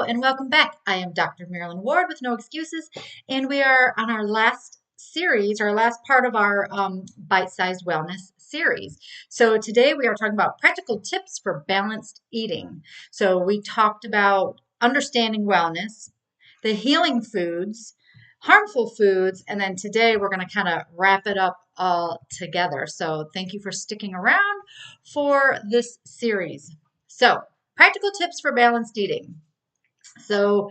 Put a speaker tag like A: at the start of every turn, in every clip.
A: Hello and welcome back. I am Dr. Marilyn Ward with No Excuses, and we are on our last series, our last part of our bite-sized wellness series. So today we are talking about practical tips for balanced eating. So we talked about understanding wellness, the healing foods, harmful foods, and then today we're going to kind of wrap it up all together. So thank you for sticking around for this series. So practical tips for balanced eating. So,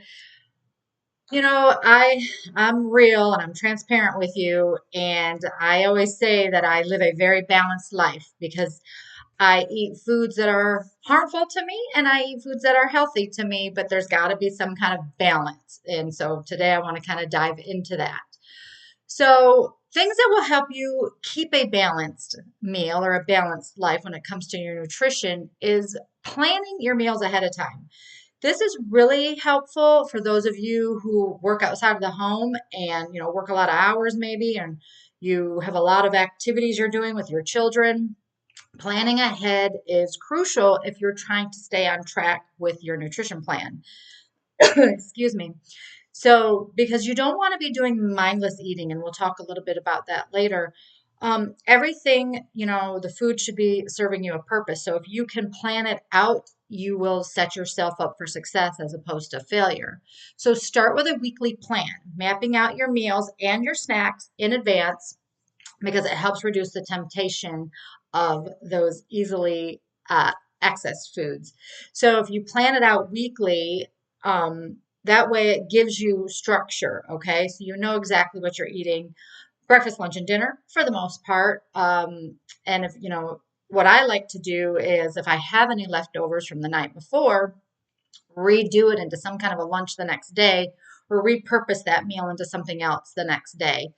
A: I'm real and I'm transparent with you, and I always say that I live a very balanced life because I eat foods that are harmful to me and I eat foods that are healthy to me, but there's got to be some kind of balance. And so today I want to kind of dive into that. So, things that will help you keep a balanced meal or a balanced life when it comes to your nutrition is planning your meals ahead of time. This is really helpful for those of you who work outside of the home and, work a lot of hours maybe, and you have a lot of activities you're doing with your children. Planning ahead is crucial if you're trying to stay on track with your nutrition plan. Excuse me. So, because you don't want to be doing mindless eating, and we'll talk a little bit about that later. Everything, the food should be serving you a purpose. So, if you can plan it out, you will set yourself up for success as opposed to failure. So, start with a weekly plan, mapping out your meals and your snacks in advance because it helps reduce the temptation of those easily accessed foods. So, if you plan it out weekly, that way it gives you structure, okay? So you know exactly what you're eating, breakfast, lunch, and dinner for the most part. And if, what I like to do is if I have any leftovers from the night before, redo it into some kind of a lunch the next day or repurpose that meal into something else the next day.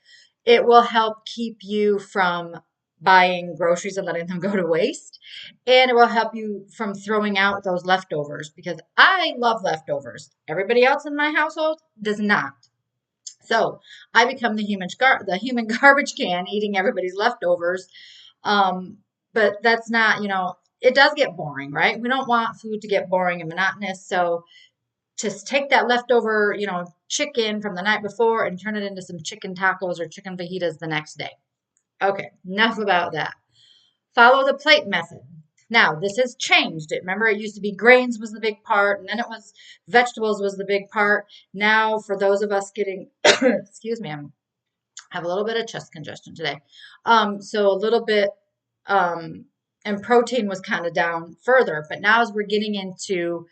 A: It will help keep you from buying groceries and letting them go to waste. And it will help you from throwing out those leftovers because I love leftovers. Everybody else in my household does not. So I become the human garbage can eating everybody's leftovers. But that's not, it does get boring, right? We don't want food to get boring and monotonous. So just take that leftover, chicken from the night before and turn it into some chicken tacos or chicken fajitas the next day. Okay, enough about that. Follow the plate method. Now, this has changed. Remember, it used to be grains was the big part, and then it was vegetables was the big part. Now, for those of us getting, excuse me, I have a little bit of chest congestion today. So a little bit, and protein was kind of down further. But now as we're getting into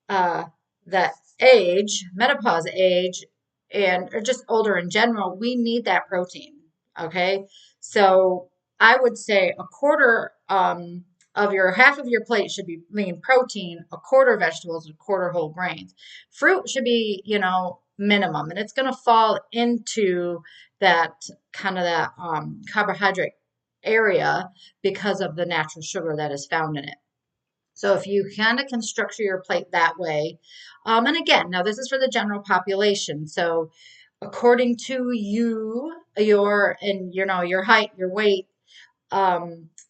A: that age, menopause age, and or just older in general, we need that protein. Okay, so I would say a quarter of your half of your plate should be lean protein, a quarter vegetables, a quarter whole grains. Fruit should be, minimum, and it's going to fall into that kind of that carbohydrate area because of the natural sugar that is found in it. So if you kind of can structure your plate that way, and again, now this is for the general population. So according to you, your height, your weight,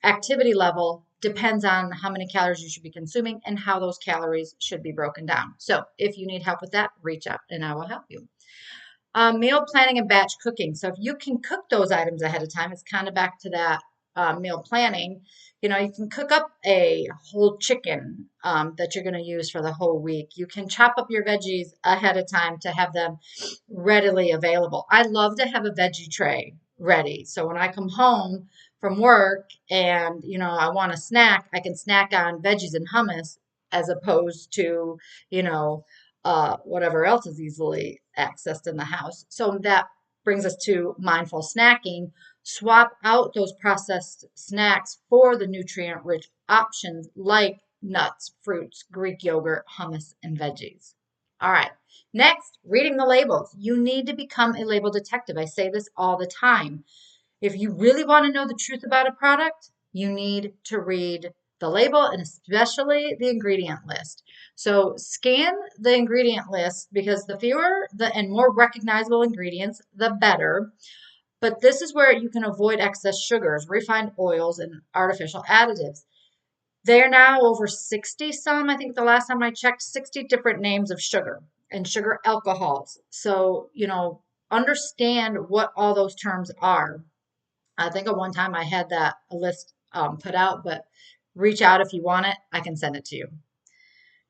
A: activity level depends on how many calories you should be consuming and how those calories should be broken down. So if you need help with that, reach out and I will help you. Meal planning and batch cooking. So if you can cook those items ahead of time, it's kind of back to that meal planning. You can cook up a whole chicken that you're going to use for the whole week. You can chop up your veggies ahead of time to have them readily available. I love to have a veggie tray ready. So when I come home from work and, I want a snack, I can snack on veggies and hummus as opposed to, whatever else is easily accessed in the house. So that brings us to mindful snacking. Swap out those processed snacks for the nutrient-rich options like nuts, fruits, Greek yogurt, hummus, and veggies. All right. Next, reading the labels. You need to become a label detective. I say this all the time. If you really want to know the truth about a product, you need to read the label and especially the ingredient list. So scan the ingredient list because the fewer and more recognizable ingredients, the better. But this is where you can avoid excess sugars, refined oils, and artificial additives. They're now over 60 some. I think the last time I checked, 60 different names of sugar and sugar alcohols. So, understand what all those terms are. I think at one time I had that a list put out, but reach out if you want it. I can send it to you.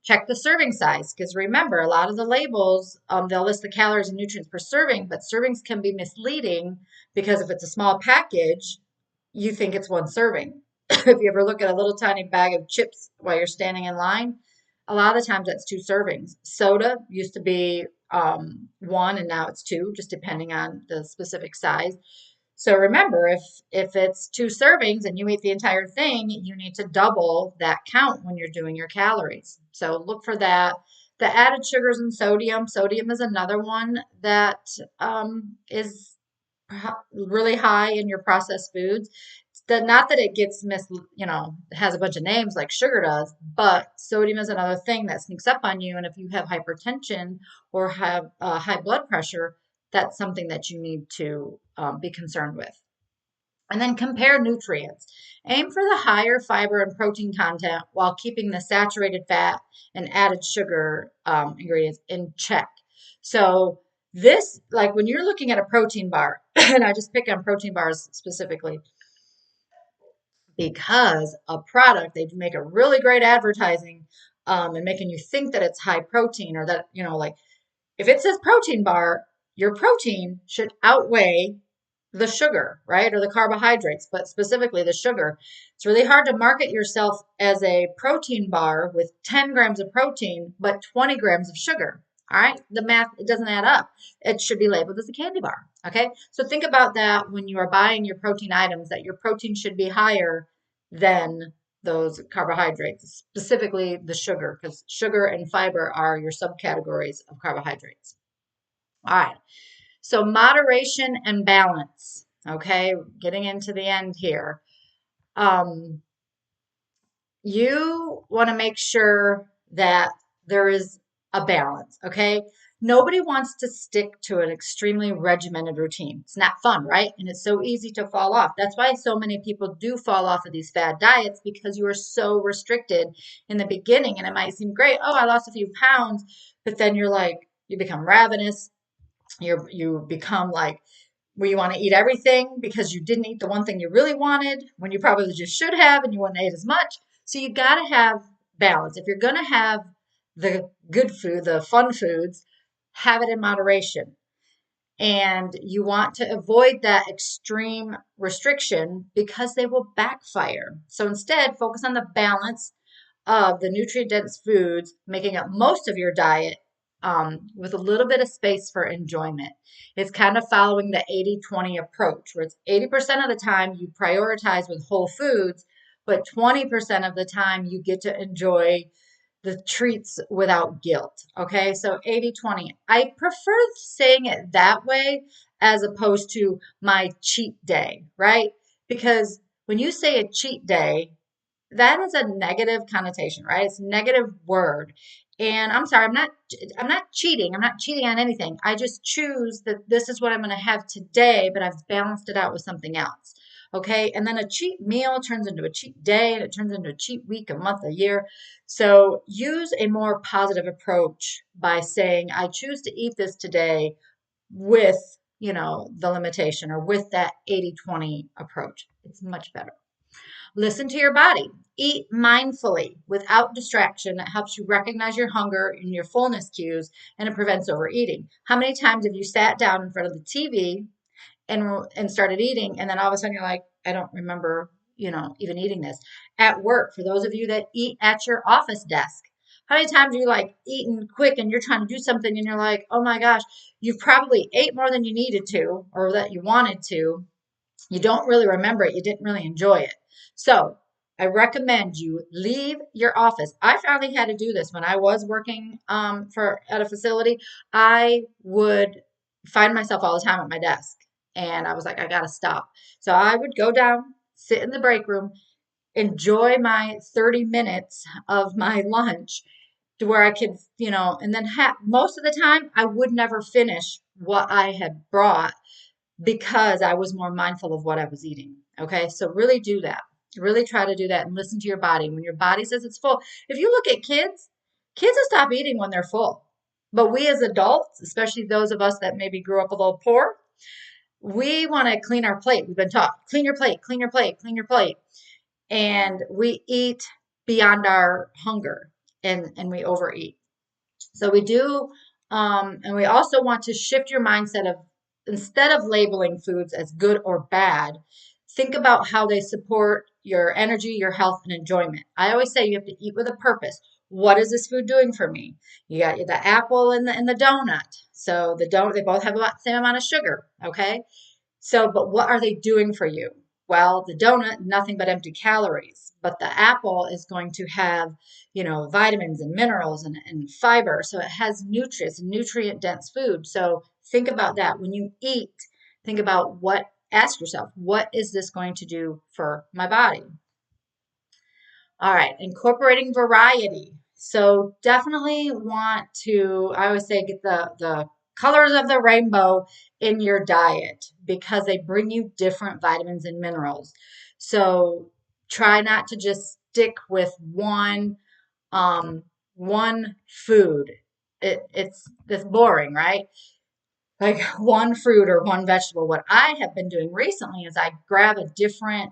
A: Check the serving size because remember, a lot of the labels, they'll list the calories and nutrients per serving, but servings can be misleading because if it's a small package, you think it's one serving. If you ever look at a little tiny bag of chips while you're standing in line, a lot of the times that's two servings. Soda used to be one, and now it's two, just depending on the specific size. So remember, if it's two servings and you eat the entire thing, you need to double that count when you're doing your calories. So look for that. The added sugars and sodium. Sodium is another one that is really high in your processed foods. That not that it gets has a bunch of names like sugar does, but sodium is another thing that sneaks up on you. And if you have hypertension or have high blood pressure, that's something that you need to be concerned with. And then compare nutrients. Aim for the higher fiber and protein content while keeping the saturated fat and added sugar ingredients in check. So this, like when you're looking at a protein bar, and I just pick on protein bars specifically, because a product, they make a really great advertising and making you think that it's high protein or that, like if it says protein bar, your protein should outweigh the sugar, right? Or the carbohydrates, but specifically the sugar. It's really hard to market yourself as a protein bar with 10 grams of protein, but 20 grams of sugar. All right. The math, it doesn't add up. It should be labeled as a candy bar. Okay. So think about that when you are buying your protein items, that your protein should be higher than those carbohydrates, specifically the sugar, because sugar and fiber are your subcategories of carbohydrates. All right. So moderation and balance. Okay, getting into the end here. Um, you want to make sure that there is a balance. Okay. Nobody wants to stick to an extremely regimented routine. It's not fun, right? And it's so easy to fall off. That's why so many people do fall off of these fad diets because you are so restricted in the beginning. And it might seem great. Oh, I lost a few pounds. But then you're like, you become ravenous. You become like where you want to eat everything because you didn't eat the one thing you really wanted when you probably just should have and you wouldn't eat as much. So you got to have balance. If you're going to have the good food, the fun foods, have it in moderation. And you want to avoid that extreme restriction because they will backfire. So instead, focus on the balance of the nutrient dense foods, making up most of your diet with a little bit of space for enjoyment. It's kind of following the 80-20 approach, where it's 80% of the time you prioritize with whole foods, but 20% of the time you get to enjoy the treats without guilt. Okay, so 80-20. I prefer saying it that way as opposed to my cheat day, right? Because when you say a cheat day, that is a negative connotation, right? It's a negative word. And I'm sorry, I'm not cheating. I'm not cheating on anything. I just choose that this is what I'm going to have today, but I've balanced it out with something else. Okay? And then a cheat meal turns into a cheat day and it turns into a cheat week, a month, a year. So use a more positive approach by saying, I choose to eat this today with, the limitation or with that 80-20 approach. It's much better. Listen to your body. Eat mindfully without distraction. That helps you recognize your hunger and your fullness cues, and it prevents overeating. How many times have you sat down in front of the TV and started eating, and then all of a sudden you're like, I don't remember, even eating this. At work, for those of you that eat at your office desk, how many times are you like eating quick and you're trying to do something and you're like, oh my gosh, you've probably ate more than you needed to or that you wanted to. You don't really remember it. You didn't really enjoy it. So I recommend you leave your office. I finally had to do this when I was working at a facility. I would find myself all the time at my desk, and I was like, I gotta stop. So I would go down, sit in the break room, enjoy my 30 minutes of my lunch to where I could, and then most of the time I would never finish what I had brought because I was more mindful of what I was eating. Okay, so really do that. Really try to do that and listen to your body. When your body says it's full, if you look at kids, kids will stop eating when they're full. But we as adults, especially those of us that maybe grew up a little poor, we want to clean our plate. We've been taught, clean your plate, clean your plate, clean your plate. And we eat beyond our hunger and we overeat. So we do, and we also want to shift your mindset of instead of labeling foods as good or bad, think about how they support your energy, your health, and enjoyment. I always say you have to eat with a purpose. What is this food doing for me? You got the apple and the donut. So the donut, they both have about the same amount of sugar. Okay. So, but what are they doing for you? Well, the donut, nothing but empty calories. But the apple is going to have, vitamins and minerals and fiber. So it has nutrients, nutrient dense food. So think about that. When you eat, think about ask yourself, what is this going to do for my body? All right, incorporating variety. So definitely want to, I always say, get the colors of the rainbow in your diet because they bring you different vitamins and minerals. So try not to just stick with one food. It's boring, right? Like one fruit or one vegetable. What I have been doing recently is I grab a different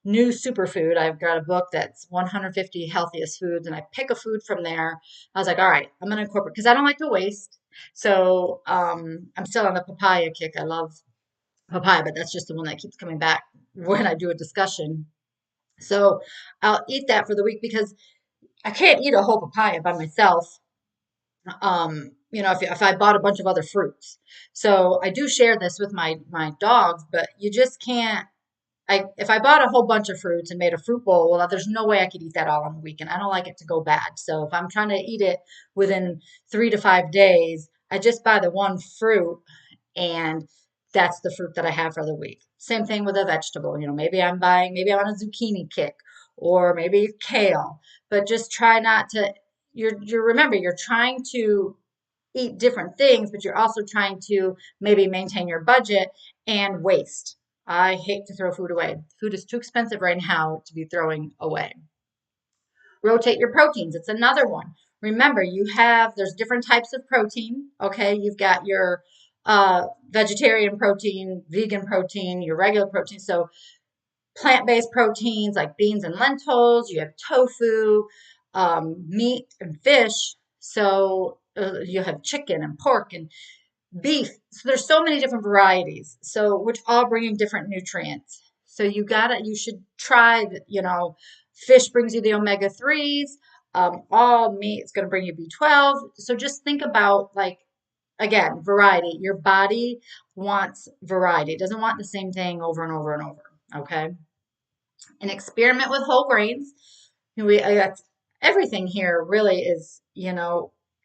A: new superfood. I've got a book that's 150 healthiest foods, and I pick a food from there. I was like, all right, I'm going to incorporate because I don't like to waste. So I'm still on the papaya kick. I love papaya, but that's just the one that keeps coming back when I do a discussion. So I'll eat that for the week because I can't eat a whole papaya by myself. If I bought a bunch of other fruits. So I do share this with my dogs, but you just can't if I bought a whole bunch of fruits and made a fruit bowl, well, there's no way I could eat that all on the weekend. I don't like it to go bad. So if I'm trying to eat it within 3 to 5 days, I just buy the one fruit and that's the fruit that I have for the week. Same thing with a vegetable. Maybe I'm on a zucchini kick or maybe kale, but just try not to, remember, you're trying to eat different things, but you're also trying to maybe maintain your budget and waste. I hate to throw food away. Food is too expensive right now to be throwing away. Rotate your proteins. It's another one. Remember, there's different types of protein. Okay, you've got your vegetarian protein, vegan protein, your regular protein. So plant-based proteins like beans and lentils. You have tofu, meat and fish. So you have chicken and pork and beef. So there's so many different varieties. So which all bringing different nutrients. So you should try fish brings you the omega 3s. All meat is going to bring you B12. So just think about like again, variety. Your body wants variety. It doesn't want the same thing over and over and over. Okay. And experiment with whole grains. That's everything here really is,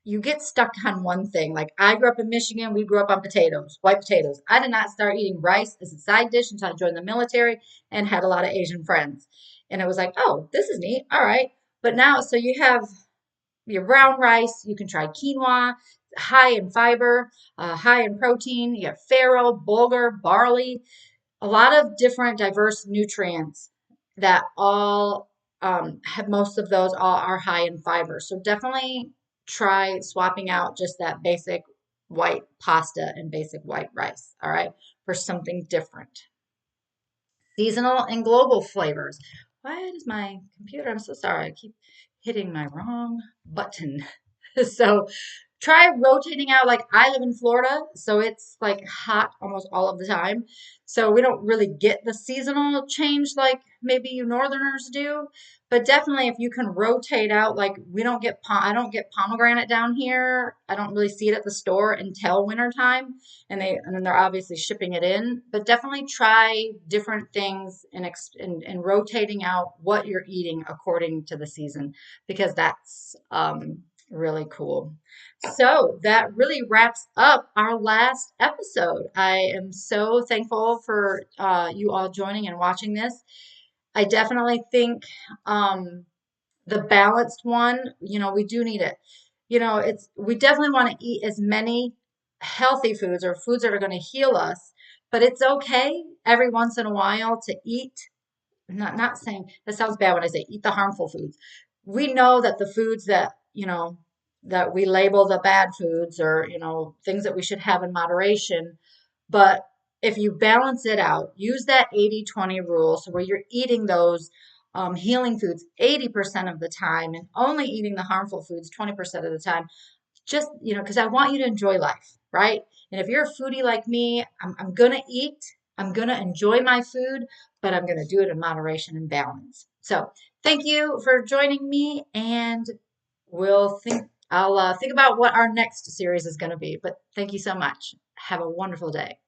A: you get stuck on one thing. Like I grew up in Michigan, we grew up on potatoes, white potatoes. I did not start eating rice as a side dish until I joined the military and had a lot of Asian friends. And it was like, oh, this is neat. All right. But now, so you have your brown rice, you can try quinoa, high in fiber, high in protein. You have farro, bulgur, barley, a lot of different diverse nutrients that all have most of those all are high in fiber. So definitely try swapping out just that basic white pasta and basic white rice, all right, for something different. Seasonal and global flavors. Why is my computer? I'm so sorry. I keep hitting my wrong button. So try rotating out. Like I live in Florida, so it's like hot almost all of the time. So we don't really get the seasonal change like maybe you northerners do. But definitely if you can rotate out, like I don't get pomegranate down here. I don't really see it at the store until wintertime. And then they're obviously shipping it in. But definitely try different things and rotating out what you're eating according to the season because that's really cool. So that really wraps up our last episode. I am so thankful for you all joining and watching this. I definitely think the balanced one, we do need it. We definitely want to eat as many healthy foods or foods that are going to heal us, but it's okay every once in a while to eat not saying that sounds bad when I say eat the harmful foods. We know that the foods that, that we label the bad foods or, things that we should have in moderation. But if you balance it out, use that 80-20 rule. So where you're eating those healing foods 80% of the time and only eating the harmful foods 20% of the time, just, because I want you to enjoy life, right? And if you're a foodie like me, I'm going to eat, I'm going to enjoy my food, but I'm going to do it in moderation and balance. So thank you for joining me, and I'll think about what our next series is going to be. But thank you so much. Have a wonderful day.